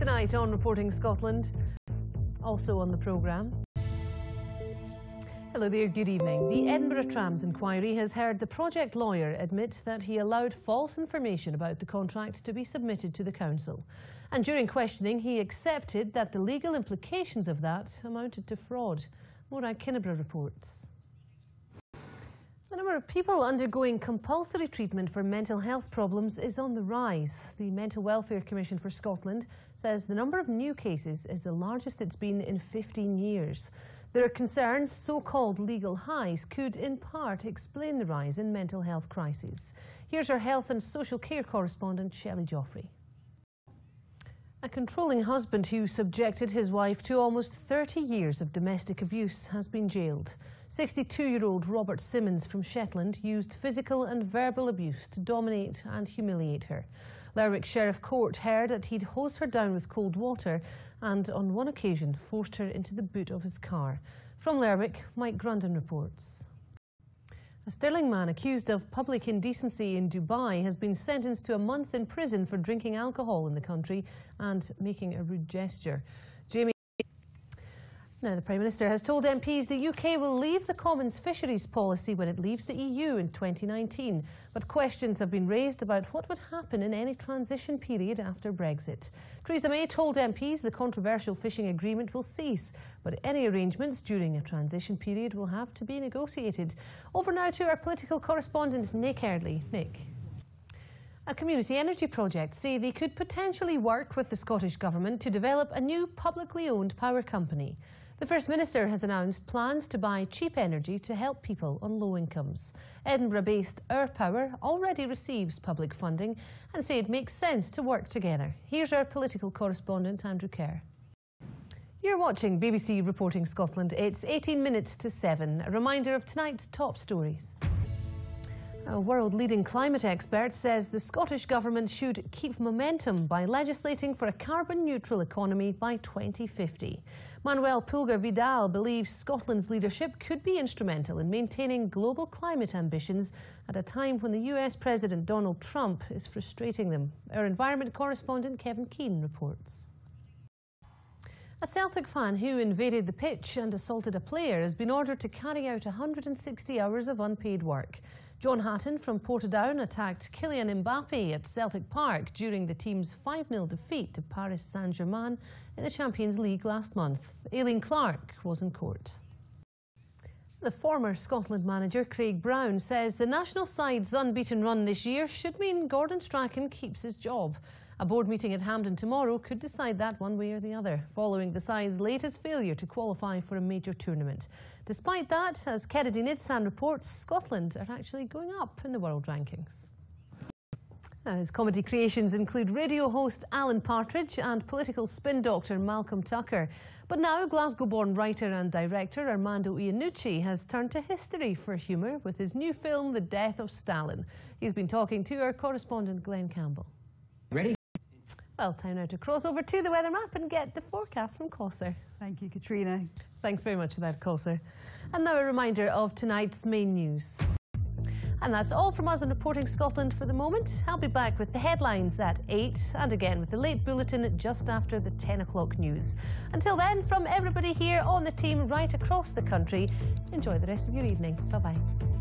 Tonight on Reporting Scotland, also on the programme. Hello there, good evening. The Edinburgh Trams inquiry has heard the project lawyer admit that he allowed false information about the contract to be submitted to the council. And during questioning, he accepted that the legal implications of that amounted to fraud. Morag Kinnebra reports. The number of people undergoing compulsory treatment for mental health problems is on the rise. The Mental Welfare Commission for Scotland says the number of new cases is the largest it's been in 15 years. There are concerns so-called legal highs could in part explain the rise in mental health crises. Here's our health and social care correspondent Shelley Joffrey. A controlling husband who subjected his wife to almost 30 years of domestic abuse has been jailed. 62-year-old Robert Simmons from Shetland used physical and verbal abuse to dominate and humiliate her. Lerwick Sheriff Court heard that he'd hosed her down with cold water and on one occasion forced her into the boot of his car. From Lerwick, Mike Grundon reports. A Stirling man accused of public indecency in Dubai has been sentenced to a month in prison for drinking alcohol in the country and making a rude gesture. Now, the Prime Minister has told MPs the UK will leave the Commons fisheries policy when it leaves the EU in 2019. But questions have been raised about what would happen in any transition period after Brexit. Theresa May told MPs the controversial fishing agreement will cease, but any arrangements during a transition period will have to be negotiated. Over now to our political correspondent, Nick Eardley. Nick. A community energy project say they could potentially work with the Scottish Government to develop a new publicly owned power company. The First Minister has announced plans to buy cheap energy to help people on low incomes. Edinburgh-based Our Power already receives public funding and say it makes sense to work together. Here's our political correspondent, Andrew Kerr. You're watching BBC Reporting Scotland. It's 18 minutes to 7. A reminder of tonight's top stories. A world-leading climate expert says the Scottish Government should keep momentum by legislating for a carbon-neutral economy by 2050. Manuel Pulgar-Vidal believes Scotland's leadership could be instrumental in maintaining global climate ambitions at a time when the US President Donald Trump is frustrating them. Our environment correspondent Kevin Keane reports. A Celtic fan who invaded the pitch and assaulted a player has been ordered to carry out 160 hours of unpaid work. John Hatton from Portadown attacked Kylian Mbappe at Celtic Park during the team's 5-0 defeat to Paris Saint-Germain in the Champions League last month. Aileen Clark was in court. The former Scotland manager Craig Brown says the national side's unbeaten run this year should mean Gordon Strachan keeps his job. A board meeting at Hampden tomorrow could decide that one way or the other, following the side's latest failure to qualify for a major tournament. Despite that, as Kennedy Nidsan reports, Scotland are actually going up in the world rankings. Now, his comedy creations include radio host Alan Partridge and political spin doctor Malcolm Tucker. But now Glasgow-born writer and director Armando Iannucci has turned to history for humour with his new film The Death of Stalin. He's been talking to our correspondent Glenn Campbell. Ready? Well, time now to cross over to the weather map and get the forecast from Cossar. Thank you, Catriona. Thanks very much for that, Cossar. And now a reminder of tonight's main news. And that's all from us on Reporting Scotland for the moment. I'll be back with the headlines at 8 and again with the late bulletin just after the 10 o'clock news. Until then, from everybody here on the team right across the country, enjoy the rest of your evening. Bye-bye.